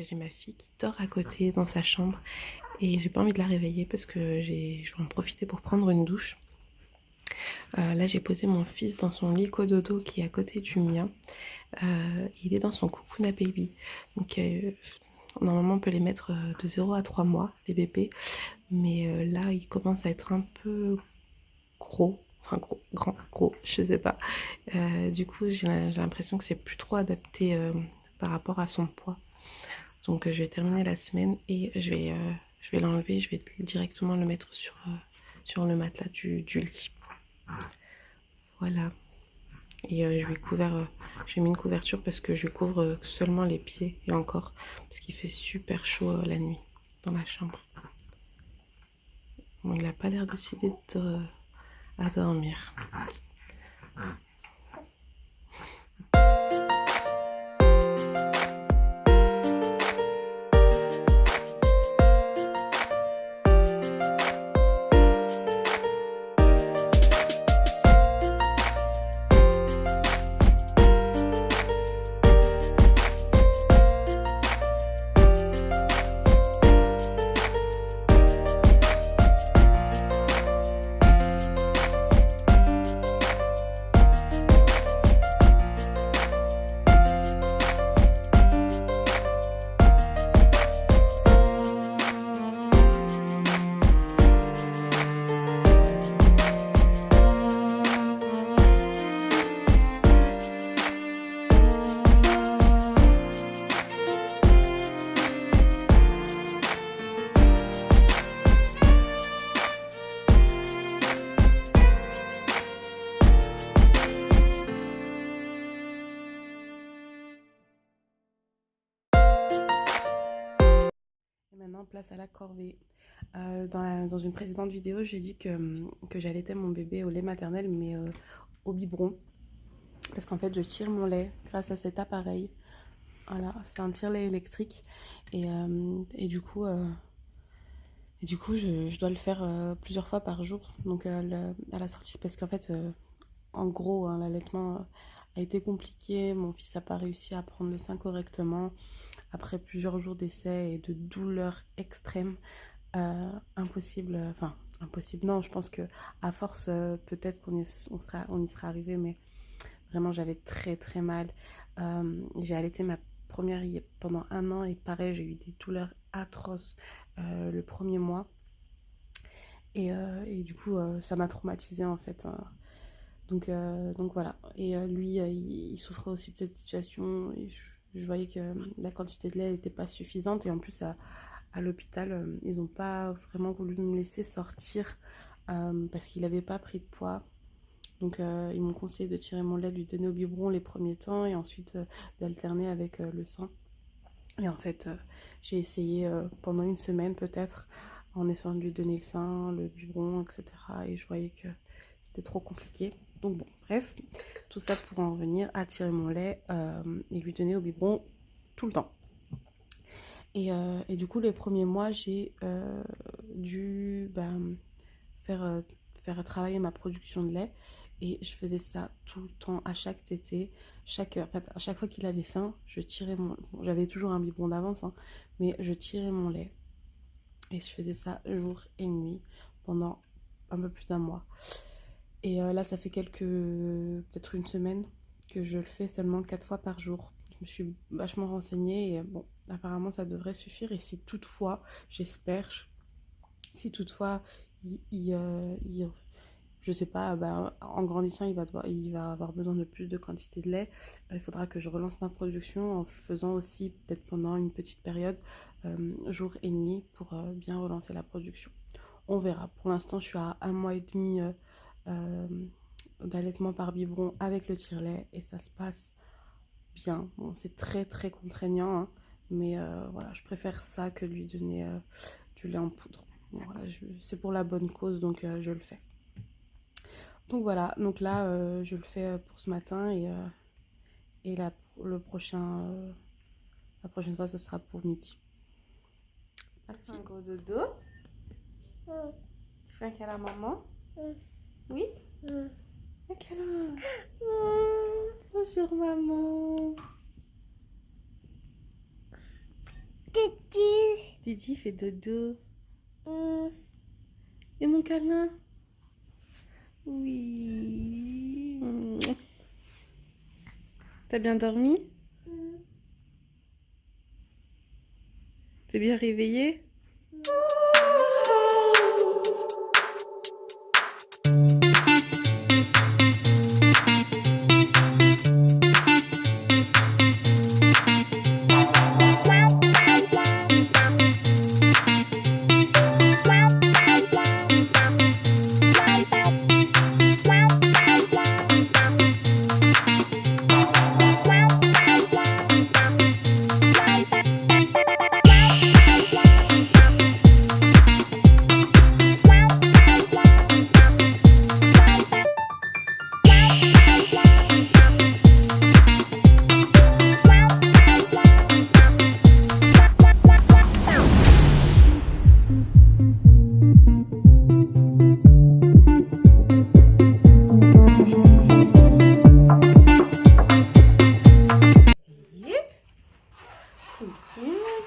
j'ai ma fille qui dort à côté dans sa chambre et j'ai pas envie de la réveiller parce que je vais en profiter pour prendre une douche. Là j'ai posé mon fils dans son lit cododo qui est à côté du mien. Il est dans son cocoon à baby. Donc normalement on peut les mettre de 0 à 3 mois les bébés. Mais là il commence à être un peu gros. Enfin gros, grand, gros, je sais pas. Du coup j'ai l'impression que c'est plus trop adapté par rapport à son poids. Donc je vais terminer la semaine et je vais l'enlever, je vais directement le mettre sur le matelas du lit. Voilà. Et je lui ai mis une couverture parce que je lui couvre seulement les pieds et encore, parce qu'il fait super chaud la nuit dans la chambre. Bon, il n'a pas l'air décidé à dormir. Et maintenant, place à la corvée. Dans une précédente vidéo, j'ai dit que j'allaitais mon bébé au lait maternel, mais au biberon. Parce qu'en fait, je tire mon lait grâce à cet appareil. Voilà, c'est un tire-lait électrique. Et du coup, je dois le faire plusieurs fois par jour. Donc à la sortie, parce qu'en fait, en gros, hein, l'allaitement a été compliqué. Mon fils n'a pas réussi à prendre le sein correctement. Après plusieurs jours d'essais et de douleurs extrêmes, impossible, enfin impossible, non, je pense que à force, peut-être on y sera arrivé, mais vraiment j'avais très très mal. J'ai allaité ma première pendant 1 an et pareil, j'ai eu des douleurs atroces le premier mois. Et du coup, ça m'a traumatisée en fait, hein. Donc voilà. Et lui, il souffrait aussi de cette situation. Et je voyais que la quantité de lait n'était pas suffisante. Et en plus, à l'hôpital, ils n'ont pas vraiment voulu me laisser sortir parce qu'il n'avait pas pris de poids. Donc ils m'ont conseillé de tirer mon lait, de lui donner au biberon les premiers temps et ensuite d'alterner avec le sein. Et en fait, j'ai essayé pendant une semaine peut-être en essayant de lui donner le sein, le biberon, etc. Et je voyais que c'était trop compliqué. Donc bon, bref, tout ça pour en revenir à tirer mon lait et lui donner au biberon tout le temps. Et du coup, les premiers mois, j'ai dû faire travailler ma production de lait. Et je faisais ça tout le temps, à chaque tétée, en fait, à chaque fois qu'il avait faim, je tirais bon, j'avais toujours un biberon d'avance, hein, mais je tirais mon lait. Et je faisais ça jour et nuit pendant un peu plus d'1 mois. Et là, ça fait peut-être une semaine que je le fais seulement 4 fois par jour. Je me suis vachement renseignée et bon, apparemment ça devrait suffire. Et si toutefois, j'espère, si toutefois je sais pas, en grandissant, il va avoir besoin de plus de quantité de lait. Il faudra que je relance ma production en faisant aussi, peut-être pendant une petite période, jour et nuit pour bien relancer la production. On verra. Pour l'instant, je suis à 1 mois et demi euh, d'allaitement par biberon avec le tire-lait et ça se passe bien. Bon, c'est très très contraignant, hein, mais voilà, je préfère ça que lui donner du lait en poudre. Bon, voilà, c'est pour la bonne cause, donc je le fais. Donc voilà, donc là, je le fais pour ce matin et le prochain, la prochaine fois, ce sera pour midi. C'est parti. Un gros dodo. Tu fais un câlin à maman? Oui? Un câlin. Bonjour maman. Didi fait dodo. Et mon câlin? Oui. T'as bien dormi? T'es bien réveillé?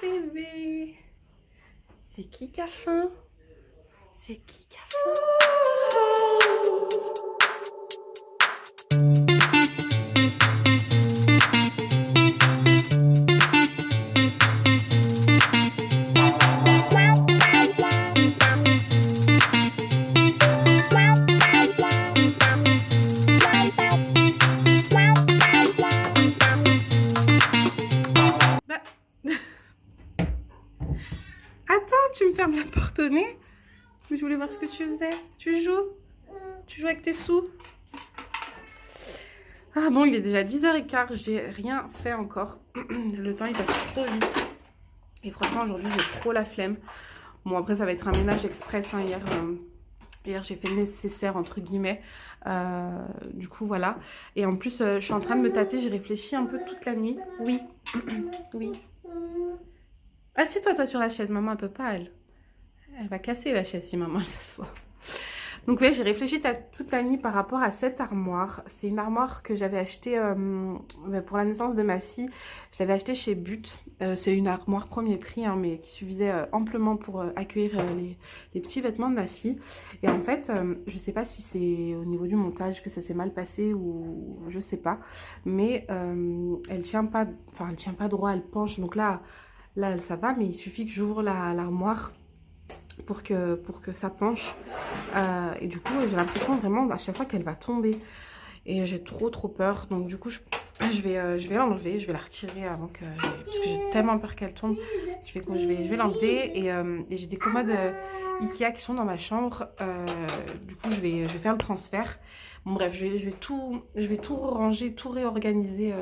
Bébé, c'est qui qui a faim? C'est qui qui a faim? Attends, tu me fermes la porte au nez? Mais je voulais voir ce que tu faisais. Tu joues? Tu joues avec tes sous? Ah bon, il est déjà 10h15, j'ai rien fait encore. Le temps il passe trop vite. Et franchement, aujourd'hui, j'ai trop la flemme. Bon, après, ça va être un ménage express. Hein. Hier j'ai fait le nécessaire, entre guillemets. Du coup, voilà. Et en plus, je suis en train de me tâter. J'ai réfléchi un peu toute la nuit. Oui. Oui. Assieds-toi, toi, sur la chaise. Maman, elle peut pas, elle. Elle va casser la chaise si maman, elle s'assoit. Donc ouais, j'ai réfléchi toute la nuit par rapport à cette armoire. C'est une armoire que j'avais achetée pour la naissance de ma fille. Je l'avais achetée chez But. C'est une armoire premier prix, hein, mais qui suffisait amplement pour accueillir les petits vêtements de ma fille. Et en fait, je sais pas si c'est au niveau du montage que ça s'est mal passé ou je sais pas. Mais elle tient pas, enfin elle tient pas droit, elle penche. Donc là ça va, mais il suffit que j'ouvre l'armoire pour que ça penche. Et du coup, j'ai l'impression vraiment à chaque fois qu'elle va tomber. Et j'ai trop peur. Donc du coup, je vais l'enlever. Je vais la retirer avant que... Parce que j'ai tellement peur qu'elle tombe. Je vais l'enlever. Et j'ai des commodes Ikea qui sont dans ma chambre. Du coup, je vais faire le transfert. Bon bref, je vais tout ranger, tout réorganiser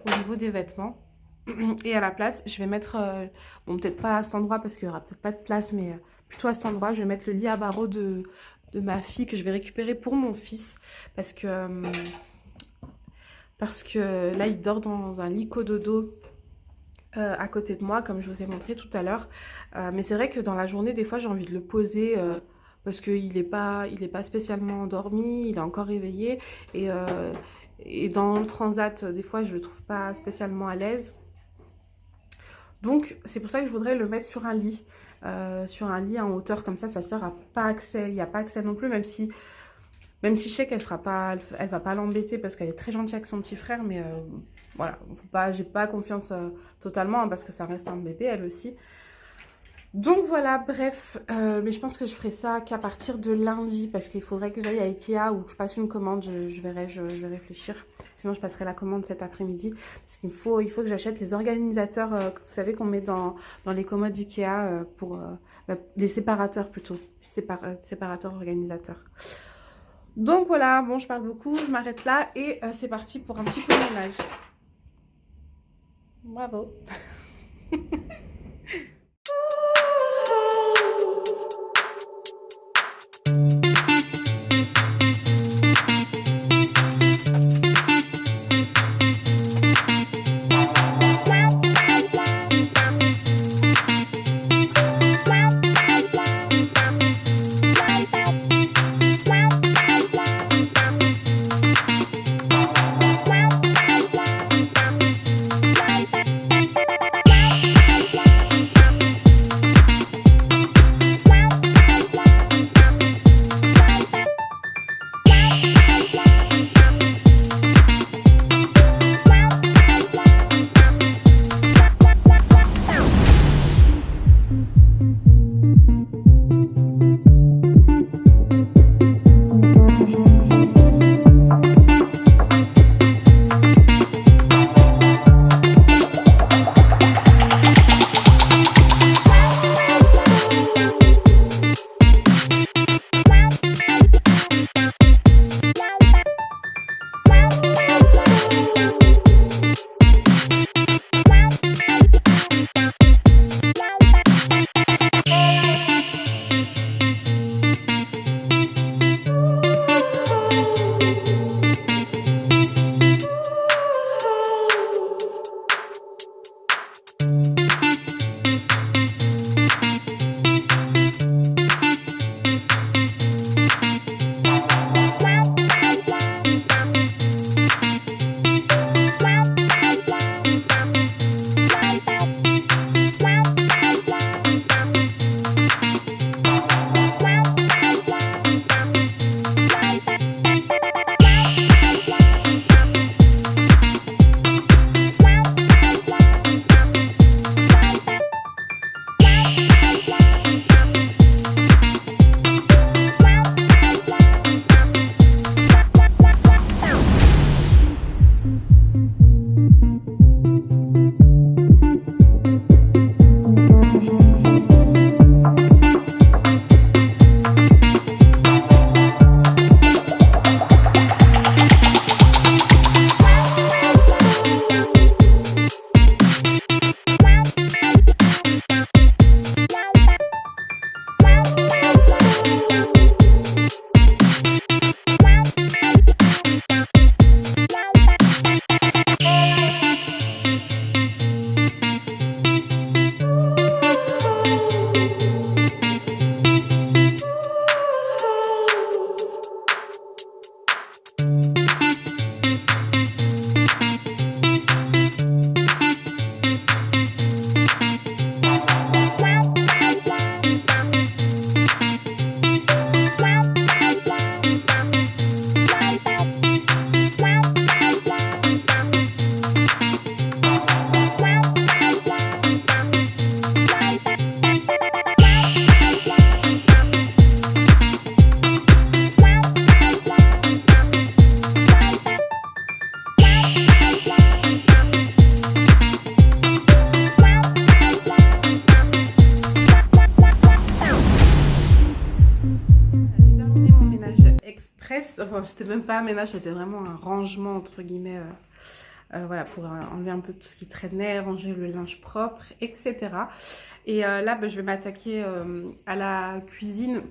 au niveau des vêtements. Et à la place, je vais mettre, bon peut-être pas à cet endroit parce qu'il n'y aura peut-être pas de place, mais plutôt à cet endroit, je vais mettre le lit à barreaux de ma fille que je vais récupérer pour mon fils. Parce que là, il dort dans un lit cododo à côté de moi, comme je vous ai montré tout à l'heure. Mais c'est vrai que dans la journée, des fois, j'ai envie de le poser parce qu'il n'est pas spécialement endormi, il est encore réveillé. Et dans le transat, des fois, je le trouve pas spécialement à l'aise. Donc, c'est pour ça que je voudrais le mettre sur un lit en hauteur, comme ça sa soeur n'a pas accès, il n'y a pas accès non plus, même si je sais qu'elle va pas l'embêter parce qu'elle est très gentille avec son petit frère, mais voilà, j'ai pas confiance totalement, hein, parce que ça reste un bébé, elle aussi. Donc voilà, bref, mais je pense que je ferai ça qu'à partir de lundi, parce qu'il faudrait que j'aille à Ikea ou que je passe une commande, je vais réfléchir. Sinon, je passerai la commande cet après-midi. Parce qu'il faut que j'achète les organisateurs, que vous savez qu'on met dans les commodes Ikea, les séparateurs plutôt. Séparateurs organisateurs. Donc voilà, bon, je parle beaucoup, je m'arrête là et c'est parti pour un petit peu de ménage. Bravo. Enfin, c'était même pas un ménage, c'était vraiment un rangement entre guillemets. Voilà, pour enlever un peu tout ce qui traînait, ranger le linge propre, etc. Et là, je vais m'attaquer à la cuisine.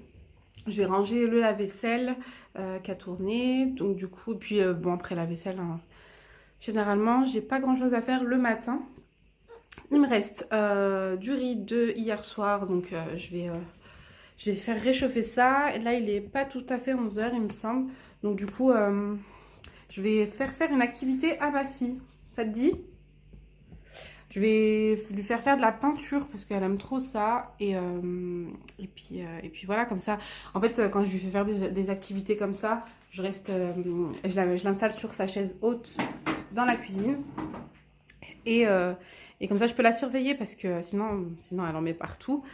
Je vais ranger le lave-vaisselle qui a tourné. Donc du coup, et puis bon, après la vaisselle, hein, généralement, j'ai pas grand-chose à faire le matin. Il me reste du riz de hier soir, donc je vais faire réchauffer ça. Et là, il est pas tout à fait 11 h, il me semble. Donc du coup, je vais faire une activité à ma fille. Ça te dit? Je vais lui faire de la peinture parce qu'elle aime trop ça. Et puis voilà, comme ça. En fait, quand je lui fais faire des activités comme ça, je l'installe sur sa chaise haute dans la cuisine. Et comme ça, je peux la surveiller parce que sinon elle en met partout.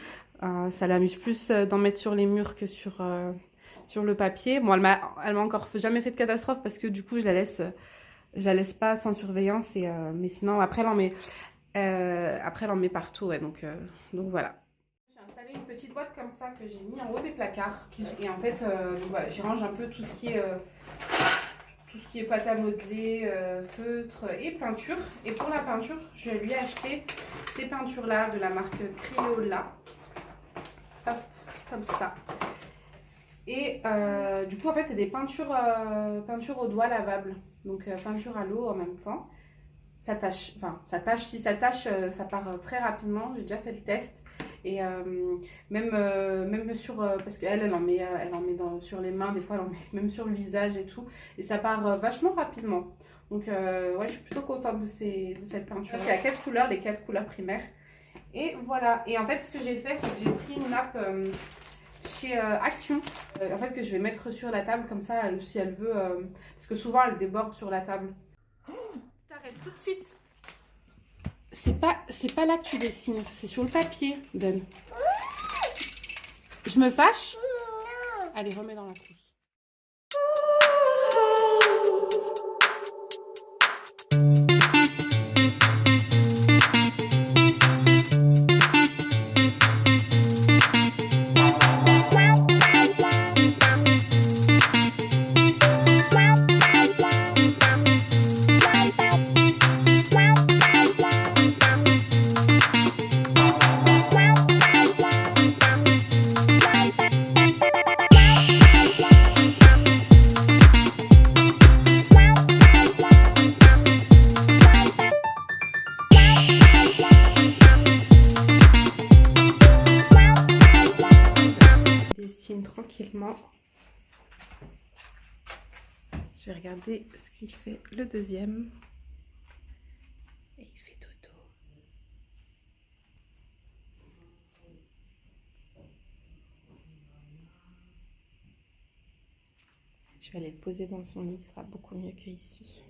Ça l'amuse plus d'en mettre sur les murs que sur le papier. Bon, elle m'a encore jamais fait de catastrophe parce que du coup, je la laisse pas sans surveillance. Mais sinon, après, elle en met partout. Ouais, donc voilà. J'ai installé une petite boîte comme ça que j'ai mis en haut des placards. Et en fait, donc voilà, j'y range un peu tout ce qui est pâte à modeler, feutre et peinture. Et pour la peinture, je lui ai acheté ces peintures-là de la marque Crayola. Hop, comme ça. Et du coup, en fait, c'est des peintures au doigt lavables. Donc, peinture à l'eau en même temps. Ça tâche, si ça tâche, ça part très rapidement. J'ai déjà fait le test. Et même sur, parce qu'elle en met sur les mains, des fois elle en met même sur le visage et tout. Et ça part vachement rapidement. Donc ouais, je suis plutôt contente de cette peinture. Il y a 4 couleurs, les 4 couleurs primaires. Et voilà. Et en fait, ce que j'ai fait, c'est que j'ai pris une nappe chez Action. En fait, que je vais mettre sur la table, comme ça, si elle veut. Parce que souvent, elle déborde sur la table. T'arrêtes tout de suite. C'est pas là que tu dessines, c'est sur le papier, Dan. Je me fâche? Allez, remets dans la trousse. Tranquillement. Je vais regarder ce qu'il fait le deuxième. Et il fait dodo. Je vais aller le poser dans son lit, il sera beaucoup mieux qu'ici.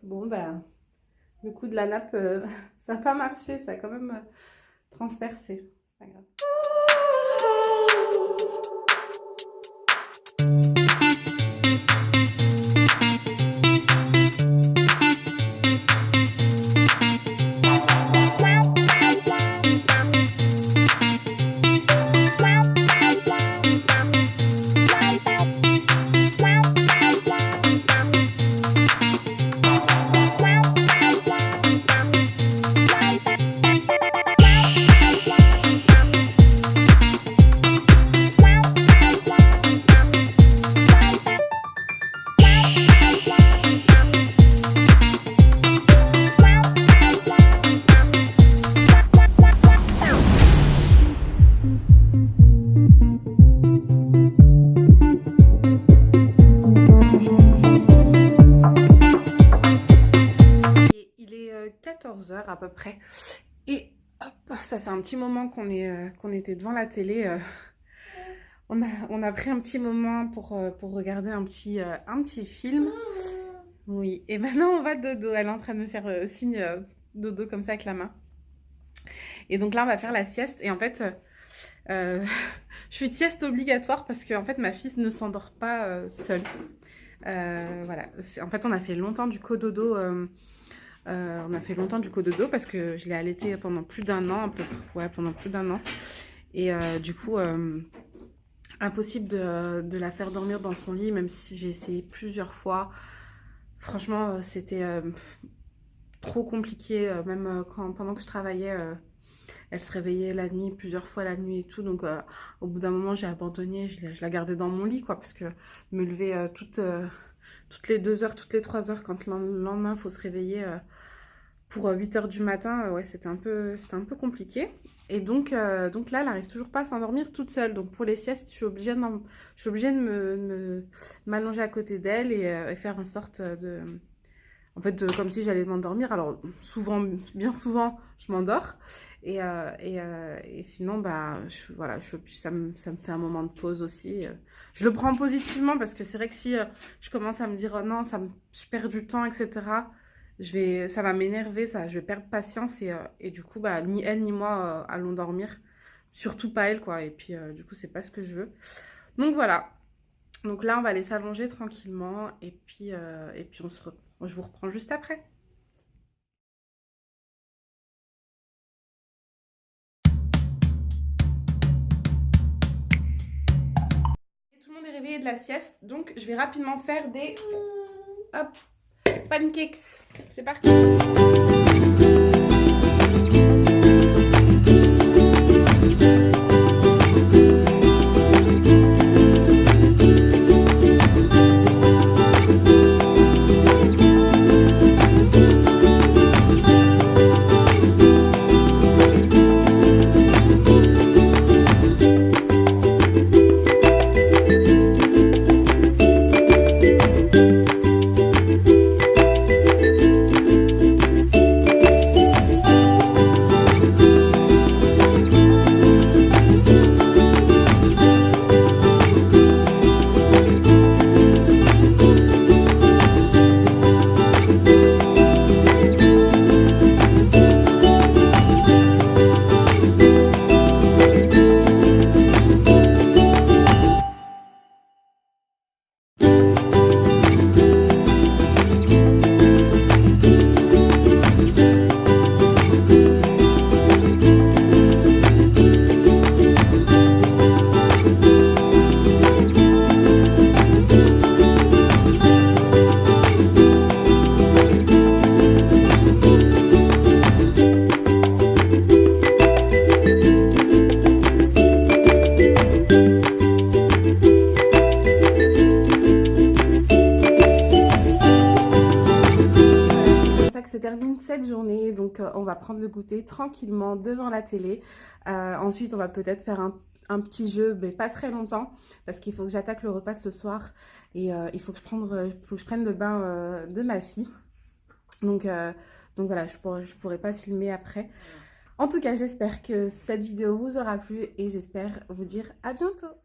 Bon, Le coup de la nappe, ça n'a pas marché, ça a quand même transpercé. C'est pas grave. Il est 14 h à peu près. Et hop, ça fait un petit moment qu'on était devant la télé. On a pris un petit moment pour regarder un petit film. Oui, et maintenant on va dodo. Elle est en train de me faire signe dodo comme ça avec la main. Et donc là, on va faire la sieste. Et en fait, je suis de sieste obligatoire parce que en fait, ma fille ne s'endort pas seule. Voilà. En fait, on a fait longtemps du cododo. On a fait longtemps du cododo parce que je l'ai allaitée pendant plus d'un an, pendant plus d'un an. Et du coup, impossible de la faire dormir dans son lit, même si j'ai essayé plusieurs fois. Franchement, c'était trop compliqué, même pendant que je travaillais, elle se réveillait la nuit, plusieurs fois la nuit et tout. Donc, au bout d'un moment, j'ai abandonné, je la gardais dans mon lit, quoi, parce que me lever toutes les 2 heures, toutes les 3 heures, quand le lendemain, il faut se réveiller pour 8 heures du matin, ouais, c'était un peu compliqué. Et donc là, elle n'arrive toujours pas à s'endormir toute seule. Donc, pour les siestes, je suis obligée de m'allonger à côté d'elle et faire en sorte en fait, comme si j'allais m'endormir. Alors, bien souvent, je m'endors. Et sinon, bah, voilà, ça me fait un moment de pause aussi. Je le prends positivement parce que c'est vrai que si je commence à me dire, oh non, je perds du temps, etc., ça va m'énerver, je vais perdre patience. Et du coup, bah, ni elle ni moi allons dormir. Surtout pas elle, quoi. Et puis, du coup, c'est pas ce que je veux. Donc, voilà. Donc là, on va aller s'allonger tranquillement. Et puis je vous reprends juste après. Et tout le monde est réveillé de la sieste. Donc, je vais rapidement faire des pancakes. C'est parti. Se termine cette journée, donc on va prendre le goûter tranquillement devant la télé. Ensuite, on va peut-être faire un petit jeu, mais pas très longtemps, parce qu'il faut que j'attaque le repas de ce soir et il faut que je prenne le bain de ma fille. Donc voilà, je pourrais pas filmer après. En tout cas, j'espère que cette vidéo vous aura plu et j'espère vous dire à bientôt.